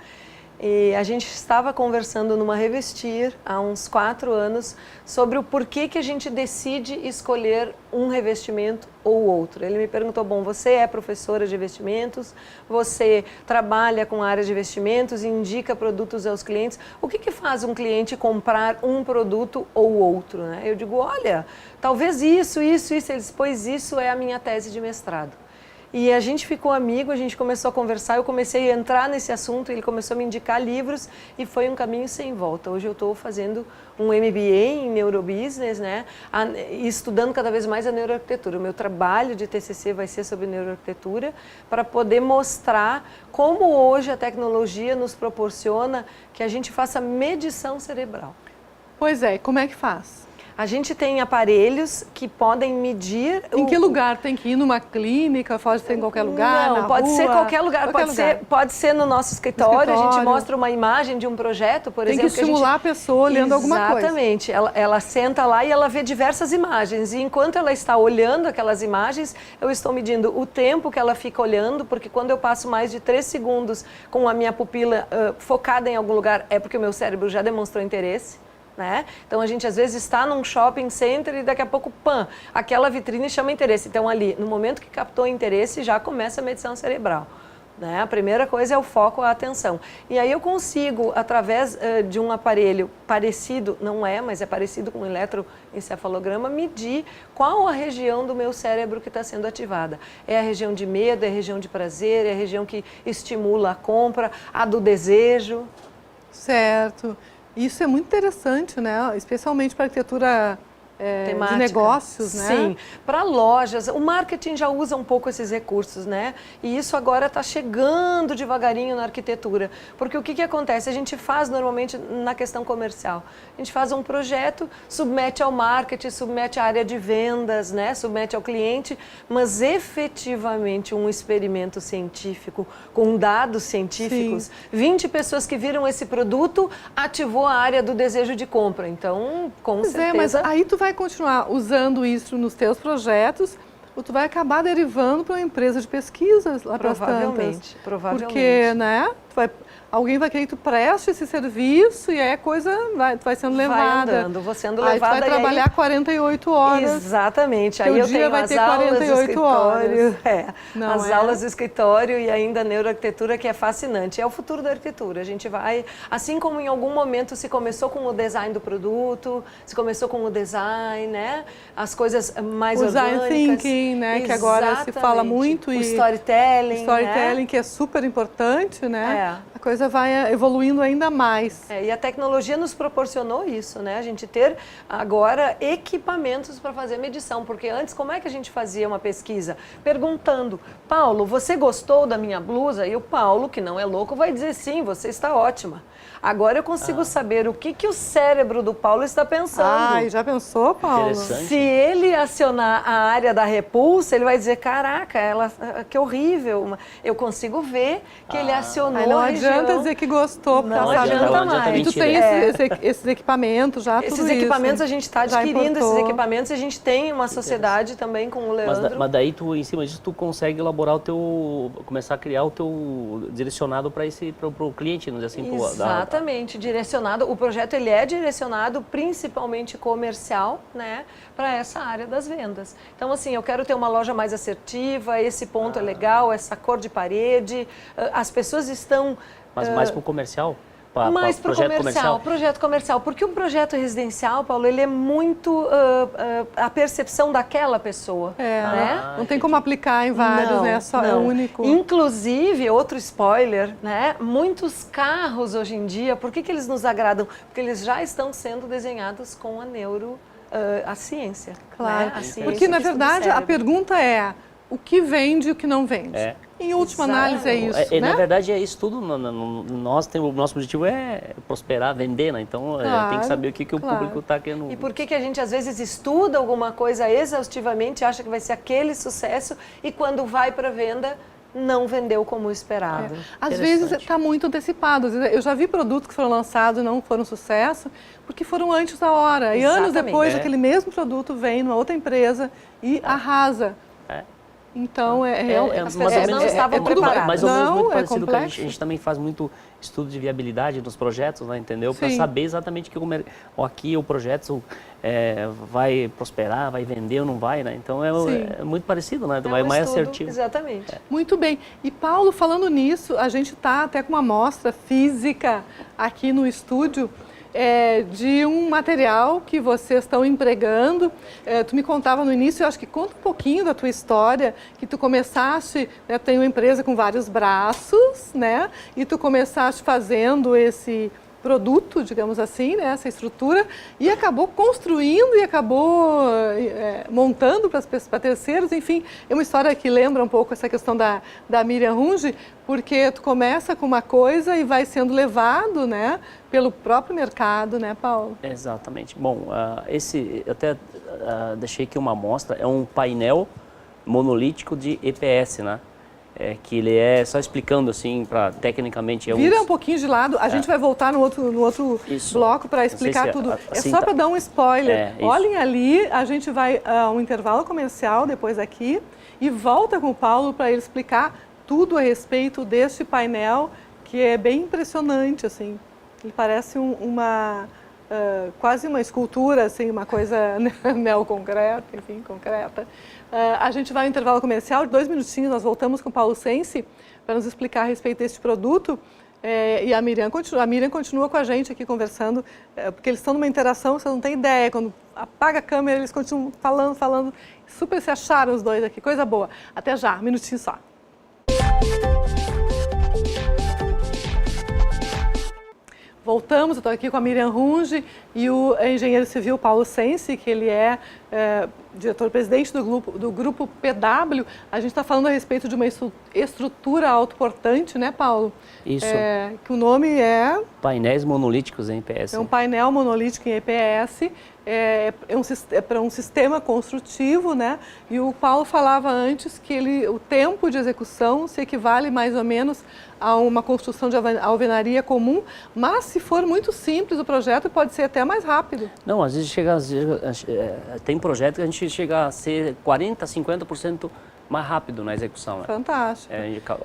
E a gente estava conversando numa Revestir há uns 4 anos sobre o porquê que a gente decide escolher um revestimento ou outro. Ele me perguntou, bom, você é professora de investimentos, você trabalha com a área de investimentos e indica produtos aos clientes. O que faz um cliente comprar um produto ou outro, né? Eu digo, olha, talvez isso. Ele disse, pois isso é a minha tese de mestrado. E a gente ficou amigo, a gente começou a conversar, eu comecei a entrar nesse assunto, ele começou a me indicar livros e foi um caminho sem volta. Hoje eu estou fazendo um MBA em Neurobusiness, né, e estudando cada vez mais a neuroarquitetura. O meu trabalho de TCC vai ser sobre neuroarquitetura para poder mostrar como hoje a tecnologia nos proporciona que a gente faça medição cerebral. Pois é, como é que faz? A gente tem aparelhos que podem medir... Em que lugar? Tem que ir numa clínica? Pode ser em qualquer lugar? Não, pode ser qualquer lugar. Pode ser no nosso escritório. A gente mostra uma imagem de um projeto, por exemplo. Tem que estimular a pessoa olhando alguma coisa. Exatamente. Ela senta lá e ela vê diversas imagens. E enquanto ela está olhando aquelas imagens, eu estou medindo o tempo que ela fica olhando, porque quando eu passo mais de 3 segundos com a minha pupila focada em algum lugar, é porque o meu cérebro já demonstrou interesse. Né? Então a gente às vezes está num shopping center e daqui a pouco, aquela vitrine chama interesse. Então ali, no momento que captou interesse, já começa a medição cerebral. Né? A primeira coisa é o foco, a atenção. E aí eu consigo, através de um aparelho parecido, não é, mas é parecido com um eletroencefalograma, medir qual a região do meu cérebro que está sendo ativada. É a região de medo, é a região de prazer, é a região que estimula a compra, a do desejo. Certo. Isso é muito interessante, né? Especialmente para a arquitetura de negócios, né? Sim, para lojas. O marketing já usa um pouco esses recursos, né? E isso agora está chegando devagarinho na arquitetura. Porque o que acontece? A gente faz normalmente na questão comercial. A gente faz um projeto, submete ao marketing, submete à área de vendas, né? Submete ao cliente, mas efetivamente um experimento científico com dados científicos, 20 pessoas que viram esse produto, ativou a área do desejo de compra. Então, com certeza... mas aí tu vai continuar usando isso nos teus projetos, ou tu vai acabar derivando para uma empresa de pesquisas lá para as tantas. Provavelmente. Porque, né, alguém vai querer que tu preste esse serviço e aí a coisa tu vai sendo levada. Vai andando, vou sendo Aí levada. tu vai trabalhar 48 horas. Exatamente. Teu Aí eu dia tenho vai as ter aulas 48 do horas. escritório, Não as é? aulas do escritório e ainda a neuroarquitetura, que é fascinante. É o futuro da arquitetura. A gente vai, assim como em algum momento se começou com o design do produto, se começou com o design, né? As coisas mais O design orgânicas. thinking, né? Que agora se fala Exatamente. muito. O E storytelling, né? que é super importante, né? É. A coisa vai evoluindo ainda mais. E a tecnologia nos proporcionou isso, né? A gente ter agora equipamentos para fazer medição, porque antes como é que a gente fazia uma pesquisa? Perguntando, Paulo, você gostou da minha blusa? E o Paulo, que não é louco, vai dizer sim, você está ótima. Agora eu consigo saber o que o cérebro do Paulo está pensando. Ai, já pensou, Paulo? Interessante. Se ele acionar a área da repulsa, ele vai dizer, caraca, que horrível. Eu consigo ver que ele acionou Aí não a região. adianta dizer que gostou, porque Não ela sabe. adianta não adianta mais. E tu mentira. tem esses equipamentos já, tudo Esses isso. equipamentos a gente está Já adquirindo, esses importou. equipamentos, e a gente tem uma sociedade também com o Leandro. Mas daí tu, em cima disso, tu consegue elaborar começar a criar o teu direcionado para pro cliente, não assim, Exatamente, direcionado. O projeto ele é direcionado principalmente comercial, né, para essa área das vendas. Então assim, eu quero ter uma loja mais assertiva, esse ponto é legal, essa cor de parede, as pessoas estão... Mas mais pro comercial? Mais para o projeto comercial, porque um projeto residencial, Paulo, ele é muito a percepção daquela pessoa. Né? Não tem como aplicar em vários, né? É único. Inclusive, outro spoiler, né? Muitos carros hoje em dia, por que eles nos agradam? Porque eles já estão sendo desenhados com a ciência. Claro, né? A ciência porque na que estuda o verdade a cérebro. pergunta é o que vende e o que não vende. Em última análise é isso, né? Na verdade é isso tudo, o nosso objetivo é prosperar, vender, né? Então tem que saber o que o público está querendo. E por que a gente às vezes estuda alguma coisa exaustivamente, acha que vai ser aquele sucesso e quando vai para venda não vendeu como esperado. Às vezes está muito antecipado. Eu já vi produtos que foram lançados e não foram sucesso porque foram antes da hora. E anos depois aquele mesmo produto vem numa outra empresa e arrasa. Então, as pessoas não estavam preparadas. Mais ou menos muito parecido com complexo. a gente também faz muito estudo de viabilidade nos projetos, né, entendeu? Para saber exatamente que aqui o projeto vai prosperar, vai vender ou não vai, né? Então é muito parecido, né? Vai mais assertivo. Exatamente. Muito bem. E Paulo, falando nisso, a gente está até com uma amostra física aqui no estúdio de um material que vocês estão empregando. Tu me contava no início, eu acho que conta um pouquinho da tua história, que tu começaste, né, tem uma empresa com vários braços, né, e tu começaste fazendo esse produto, digamos assim, né, essa estrutura, e acabou construindo e acabou montando para terceiros, enfim, é uma história que lembra um pouco essa questão da Miriam Runge, porque tu começa com uma coisa e vai sendo levado, né, pelo próprio mercado, né, Paulo? Exatamente. Bom, eu até deixei aqui uma amostra, é um painel monolítico de EPS, né? Que ele só explicando assim, tecnicamente... Vira um pouquinho de lado, a gente vai voltar no outro bloco para explicar tudo. Assim, só para dar um spoiler. Olhem ali, a gente vai a um intervalo comercial depois aqui e volta com o Paulo para ele explicar tudo a respeito deste painel, que é bem impressionante, assim. Ele parece quase uma escultura, assim, uma coisa neoconcreta, enfim, concreta. A gente vai ao intervalo comercial, 2 minutinhos, nós voltamos com o Paulo Sensi para nos explicar a respeito deste produto. E a Miriam continua com a gente aqui conversando, porque eles estão numa interação, você não tem ideia, quando apaga a câmera eles continuam falando, super se acharam os dois aqui, coisa boa. Até já, 1 minutinho só. Voltamos, eu estou aqui com a Miriam Runge e o engenheiro civil Paulo Sensi, que ele é diretor-presidente do grupo PW. A gente está falando a respeito de uma estrutura autoportante, né, Paulo? Isso. Que o nome é... Painéis monolíticos em EPS. É um painel monolítico em EPS, para um sistema construtivo, né? E o Paulo falava antes que o tempo de execução se equivale mais ou menos a uma construção de alvenaria comum, mas se for muito simples o projeto pode ser até mais rápido. Não, às vezes tem projeto que a gente chega a ser 40%, 50% mais rápido na execução. Né? Fantástico.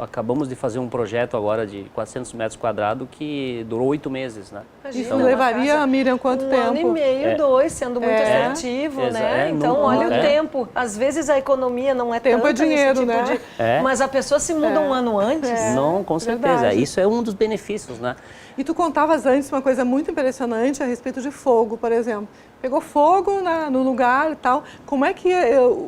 Acabamos de fazer um projeto agora de 400 metros quadrados que durou 8 meses. Né? Isso levaria, Miriam, quanto tempo? 1 ano e meio, 2, sendo muito assertivo, né? Então, olha o tempo. Às vezes a economia não é tempo tanta é dinheiro, nesse tipo né? Mas a pessoa se muda um ano antes. Não, com certeza. Verdade. Isso é um dos benefícios, né? E tu contavas antes uma coisa muito impressionante a respeito de fogo, por exemplo. Pegou fogo no lugar e tal, como é que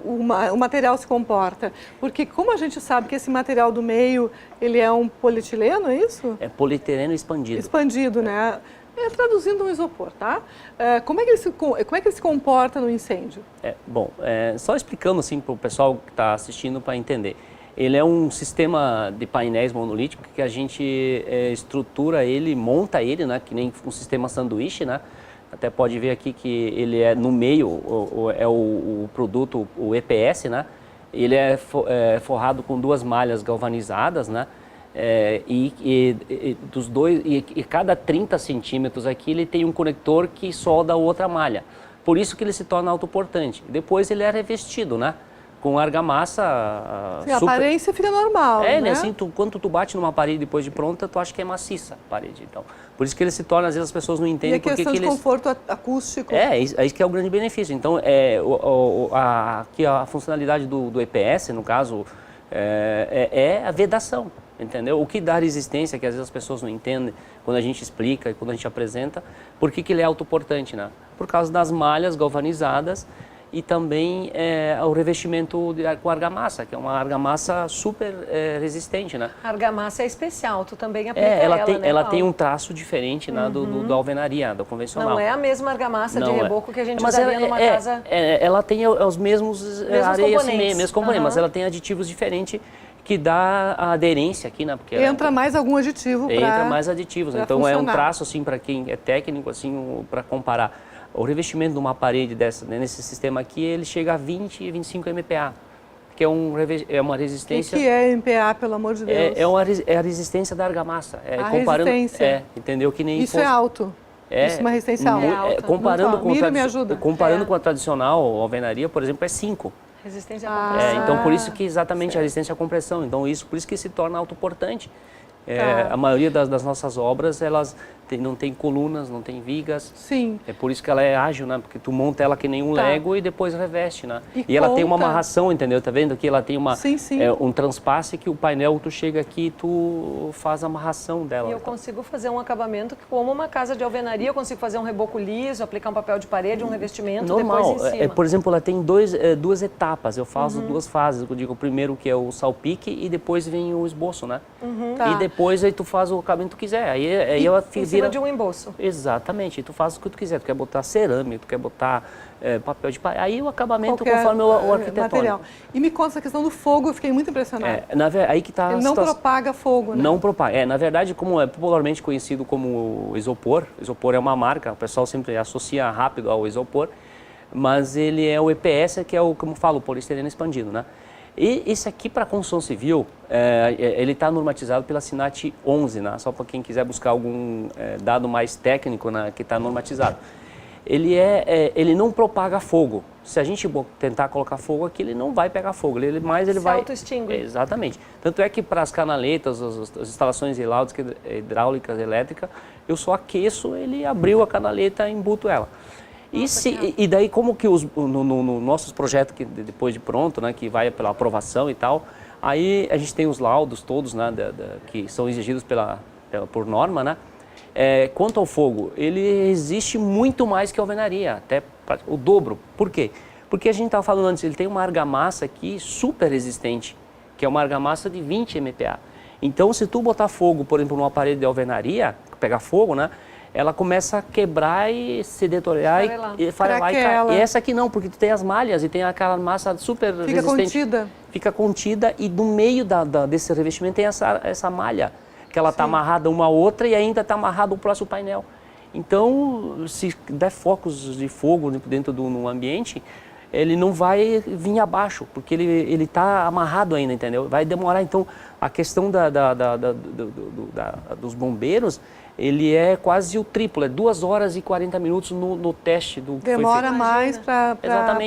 o material se comporta? Porque como a gente sabe que esse material do meio, ele é um polietileno, é isso? É polietileno expandido. Expandido, né? Traduzindo um isopor, tá? Como é que ele se comporta no incêndio? Só explicando assim para o pessoal que está assistindo para entender. Ele é um sistema de painéis monolítico que a gente estrutura ele, monta ele, né? Que nem um sistema sanduíche, né? Até pode ver aqui que ele é no meio, o produto, o EPS, né? Ele é forrado com 2 malhas galvanizadas, né? E cada 30 centímetros aqui ele tem um conector que solda a outra malha. Por isso que ele se torna autoportante. Depois ele é revestido, né? Com argamassa. Sim, a aparência fica normal, né? Assim, quando tu bate numa parede depois de pronta, tu acha que é maciça a parede. Então, por isso que ele se torna, às vezes as pessoas não entendem porque que eles... conforto acústico. Isso que é o grande benefício. Então, aqui a funcionalidade do EPS, no caso, é a vedação, entendeu? O que dá resistência, que às vezes as pessoas não entendem, quando a gente explica e quando a gente apresenta, por que ele é autoportante, né? Por causa das malhas galvanizadas e também o revestimento com argamassa, que é uma argamassa super resistente, né? A argamassa é especial, tu também aplica ela, né, ela tem um traço diferente, né, da alvenaria, do convencional. Não é a mesma argamassa de reboco que a gente usaria numa casa... ela tem os mesmos areias, mesmos componentes, mas ela tem aditivos diferentes que dá a aderência aqui, né? Porque entra mais algum aditivo para entra mais aditivos, então funcionar. É um traço assim para quem é técnico assim para comparar. O revestimento de uma parede dessa, né, nesse sistema aqui, ele chega a 20 e 25 MPa, que é uma resistência... O que é MPa, pelo amor de Deus? É a resistência da argamassa. Resistência. Entendeu? Que nem isso é alto. Isso é uma resistência alta. Comparando com a tradicional alvenaria, por exemplo, é 5. Resistência à compressão. Então, por isso que exatamente a resistência à compressão. Então, por isso que se torna autoportante. A maioria das nossas obras, elas não tem colunas, não tem vigas. Sim. É por isso que ela é ágil, né? Porque tu monta ela que nem um Lego e depois reveste, né? E ela tem uma amarração, entendeu? Tá vendo aqui? Ela tem um transpasse que o painel, tu chega aqui e tu faz a amarração dela. E eu consigo fazer um acabamento que, como uma casa de alvenaria, eu consigo fazer um reboco liso, aplicar um papel de parede, um revestimento, normal. Depois em cima. Por exemplo, ela tem 2 etapas. Eu faço 2 fases. Eu digo, o primeiro que é o salpique e depois vem o esboço, né? E depois aí tu faz o acabamento que tu quiser. Aí ela em cima de um emboço. Exatamente. E tu faz o que tu quiser. Tu quer botar cerâmica, tu quer botar papel de parede. Aí o acabamento conforme o arquitetônico. Material. E me conta essa questão do fogo, eu fiquei muito impressionada. Aí que tá. Ele não propaga fogo, né? Não propaga. Na verdade, como é popularmente conhecido como isopor é uma marca, o pessoal sempre associa rápido ao isopor, mas ele é o EPS, que é o, como eu falo, o poliestireno expandido, né? E esse aqui, para construção civil, ele está normatizado pela SINAT 11, né? Só para quem quiser buscar algum dado mais técnico, né, que está normatizado. Ele não propaga fogo. Se a gente tentar colocar fogo aqui, ele não vai pegar fogo. Ele vai auto-extingue. Exatamente. Tanto é que para as canaletas, as instalações hidráulicas, elétricas, eu só aqueço, ele abriu a canaleta e embuto ela. E daí, como que no nossos projetos, que depois de pronto, né, que vai pela aprovação e tal, aí a gente tem os laudos todos, né, que são exigidos por norma, né? Quanto ao fogo, ele resiste muito mais que a alvenaria, até o dobro. Por quê? Porque a gente estava falando antes, ele tem uma argamassa aqui super resistente, que é uma argamassa de 20 MPa. Então, se tu botar fogo, por exemplo, numa parede de alvenaria, pegar fogo, né? Ela começa a quebrar e se deteriorar e farelar. E essa aqui não, porque tu tem as malhas e tem aquela massa super resistente. Fica contida e no meio desse revestimento tem essa malha, que ela está amarrada uma a outra e ainda está amarrado o próximo painel. Então, se der focos de fogo dentro do ambiente, ele não vai vir abaixo, porque ele está amarrado ainda, entendeu? Vai demorar. Então, a questão dos bombeiros, ele é quase o triplo, é 2 horas e 40 minutos no teste do que foi Demora feito. mais para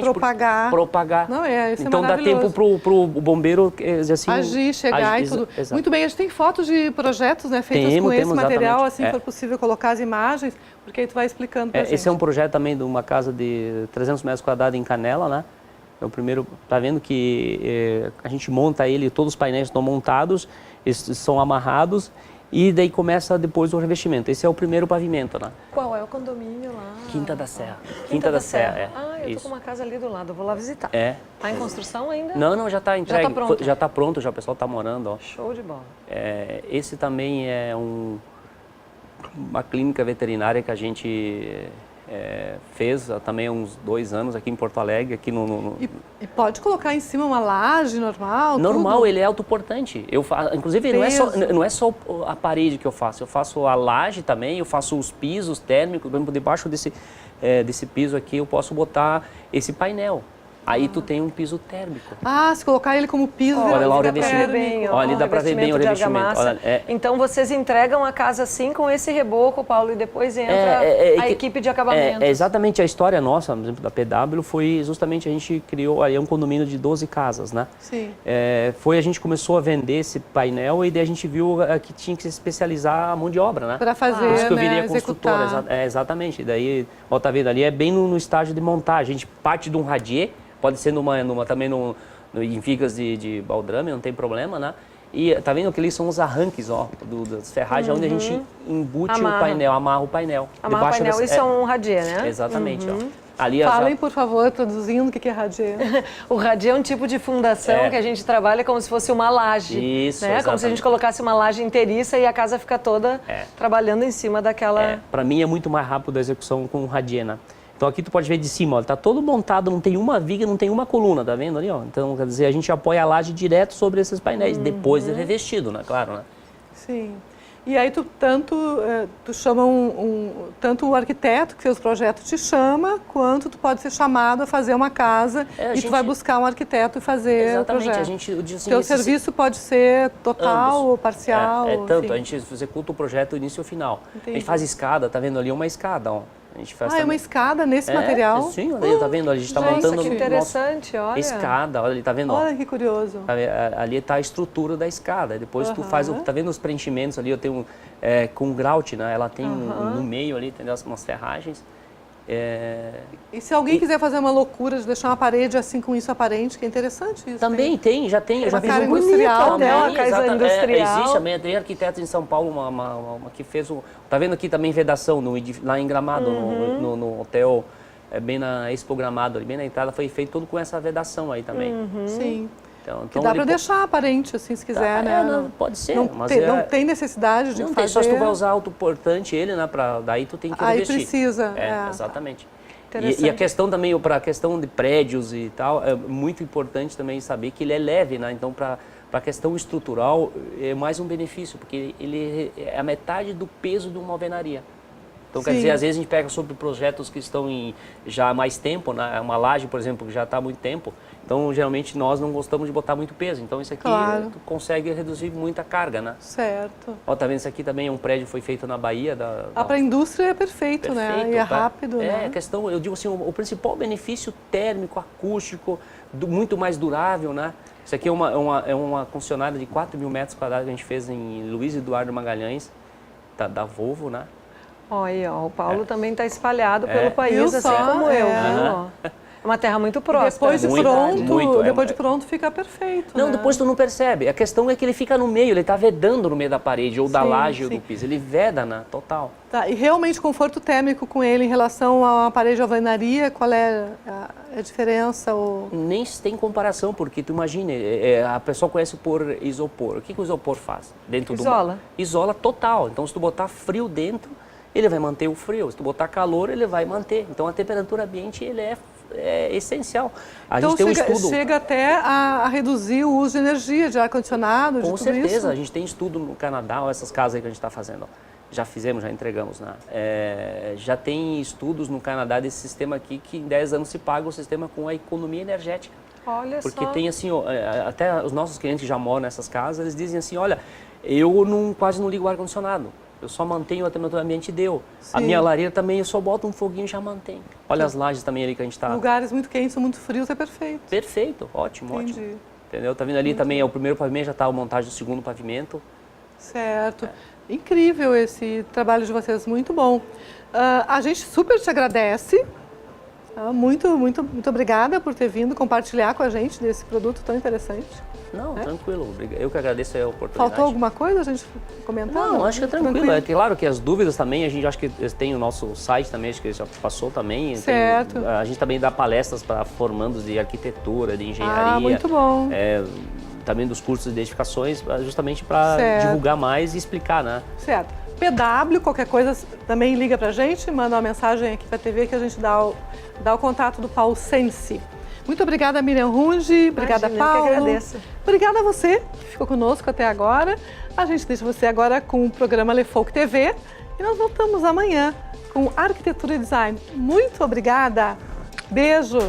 propagar. Propagar. Não é, isso então é dá tempo pro bombeiro assim, agir, chegar e tudo. Exato. Muito bem, a gente tem fotos de projetos, né, feitas com esse material, assim for possível colocar as imagens, porque aí tu vai explicando pra gente. Esse é um projeto também de uma casa de 300 metros quadrados em Canela, né? É o primeiro, tá vendo que a gente monta ele, todos os painéis estão montados, eles são amarrados e daí começa depois o revestimento. Esse é o primeiro pavimento, né? Qual é o condomínio lá? Quinta da Serra. Quinta da Serra. é. Ah, eu tô com uma casa ali do lado, eu vou lá visitar. É. Tá em construção ainda? Não, já está entregue. Já tá pronto? Já está pronto, já o pessoal está morando, ó. Show de bola. Esse também é uma clínica veterinária que a gente fez também há uns 2 anos aqui em Porto Alegre, aqui E pode colocar em cima uma laje normal? Normal, tudo? ele é autoportante. Inclusive, não é só a parede que eu faço a laje também, eu faço os pisos térmicos, por exemplo, debaixo desse piso aqui eu posso botar esse painel. Aí tu tem um piso térmico. Ah, se colocar ele como piso, olha lá o fica revestimento. térmico. Olha, ali dá para ver bem o de revestimento. argamassa. Então vocês entregam a casa assim com esse reboco, Paulo, e depois entra a equipe de acabamento. Exatamente, a história nossa, por exemplo, da PW, foi justamente a gente criou aí um condomínio de 12 casas, né? Sim. A gente começou a vender esse painel e daí a gente viu que tinha que se especializar a mão de obra, né? Para fazer, Por isso que eu virei executar. construtora. Exatamente. Daí, ó, tá vendo ali, é bem no estágio de montagem. A gente parte de um radier, pode ser também em vigas de baldrame, não tem problema, né? E tá vendo que ali são os arranques, ó, das ferragens, onde a gente embute o painel, amarra o painel. Amarra o painel, isso é um radier, né? Exatamente, ó. Ali Falem, por favor, traduzindo o que é radier. O radier é um tipo de fundação que a gente trabalha como se fosse uma laje. Isso, né? Como se a gente colocasse uma laje inteiriça e a casa fica toda trabalhando em cima daquela... Para mim é muito mais rápido a execução com o radier, né? Então aqui tu pode ver de cima, ó, tá todo montado, não tem uma viga, não tem uma coluna, tá vendo ali, ó? Então, quer dizer, a gente apoia a laje direto sobre esses painéis, depois é revestido, né? Claro, né? Sim. E aí tu chama tanto o arquiteto que fez o projeto te chama, quanto tu pode ser chamado a fazer uma casa tu vai buscar um arquiteto e fazer o projeto. Exatamente, assim, teu serviço pode ser total ou parcial. Tanto, enfim. a gente executa o projeto início ao final. Entendi. A gente faz escada, tá vendo ali uma escada, ó. A gente faz é uma escada nesse material? Sim, olha, tá vendo? A gente está montando que interessante, olha. Escada, olha ali, tá vendo? Olha que curioso. Ali está a estrutura da escada. Depois tu faz, tá vendo os preenchimentos ali? Eu tenho com grout, né? Ela tem no meio ali, tem umas ferragens. E se alguém quiser fazer uma loucura de deixar uma parede assim com isso aparente, que é interessante isso. Também já tem. Eu já fiz casa um industrial, né? Uma casa industrial. Existe também, tem arquitetos em São Paulo, uma que fez tá vendo aqui também vedação lá em Gramado, no hotel, bem na Expo Gramado, ali, bem na entrada, foi feito tudo com essa vedação aí também. Sim. Então, que dá para deixar aparente, assim, se quiser, né? Não, pode ser, não mas não tem necessidade de não fazer. Tem, só se tu vai usar autoportante ele, né? Daí tu tem que revestir. Aí precisa. Exatamente. E a questão também, para a questão de prédios e tal, é muito importante também saber que ele é leve, né? Então, para a questão estrutural, é mais um benefício, porque ele é a metade do peso de uma alvenaria. Então, quer dizer, às vezes a gente pega sobre projetos que estão já há mais tempo, né? Uma laje, por exemplo, que já está há muito tempo. Então, geralmente, nós não gostamos de botar muito peso. Então, isso aqui tu consegue reduzir muita carga, né? Certo. Ó, tá vendo? Isso aqui também é um prédio que foi feito na Bahia. Para a indústria é perfeito, né? E é rápido, né? A questão, eu digo assim, o principal benefício térmico, acústico, muito mais durável, né? Isso aqui é uma concessionária de 4.000 metros quadrados que a gente fez em Luiz Eduardo Magalhães, da Volvo, né? Olha, o Paulo também está espalhado pelo país, assim como eu, viu? É uma terra muito próspera. Depois de pronto fica perfeito. Não, né? depois tu não percebe. A questão é que ele fica no meio, ele está vedando no meio da parede, ou da laje, ou do piso. Ele veda, né? Total. Tá, e realmente conforto térmico com ele em relação a uma parede de alvenaria, qual é a diferença? Nem tem comparação, porque tu imagina, a pessoa conhece por isopor. O que o isopor faz? Isola. Isola total. Então, se tu botar frio dentro, ele vai manter o frio. Se tu botar calor, ele vai manter. Então, a temperatura ambiente, ele é essencial. A gente tem um estudo... chega até a reduzir o uso de energia, de ar-condicionado, de tudo isso? Com certeza. A gente tem estudo no Canadá, essas casas aí que a gente está fazendo. Já fizemos, já entregamos, né? Já tem estudos no Canadá desse sistema aqui que em 10 anos se paga o sistema com a economia energética. Olha Porque só. tem assim, até os nossos clientes que já moram nessas casas, eles dizem assim, olha, eu quase não ligo o ar-condicionado. Eu só mantenho a temperatura ambiente deu. A Sim. minha lareira também, eu só boto um foguinho e já mantenho. Olha as lajes também ali que a gente está. Lugares muito quentes ou muito frios é perfeito. Perfeito, ótimo, Entendi. ótimo. Entendeu? Tá vindo ali também, é o primeiro pavimento, já está a montagem do segundo pavimento. Certo. Incrível esse trabalho de vocês, muito bom. A gente super te agradece. Muito obrigada por ter vindo compartilhar com a gente desse produto tão interessante. Não, tranquilo. Eu que agradeço a oportunidade. Faltou alguma coisa a gente comentar? Não, acho que é tranquilo. É claro que as dúvidas também, a gente acho que tem o nosso site também, acho que já passou também. Certo. A gente também dá palestras para formandos de arquitetura, de engenharia. Muito bom. Também dos cursos de edificações, justamente para divulgar mais e explicar, né? Certo. PW, qualquer coisa, também liga pra gente, manda uma mensagem aqui pra TV que a gente dá o contato do Paulo Sensi. Muito obrigada, Miriam Runge. Obrigada, Paulo. Eu que agradeço. Obrigada a você que ficou conosco até agora. A gente deixa você agora com o programa Le Folk TV e nós voltamos amanhã com Arquitetura e Design. Muito obrigada. Beijo.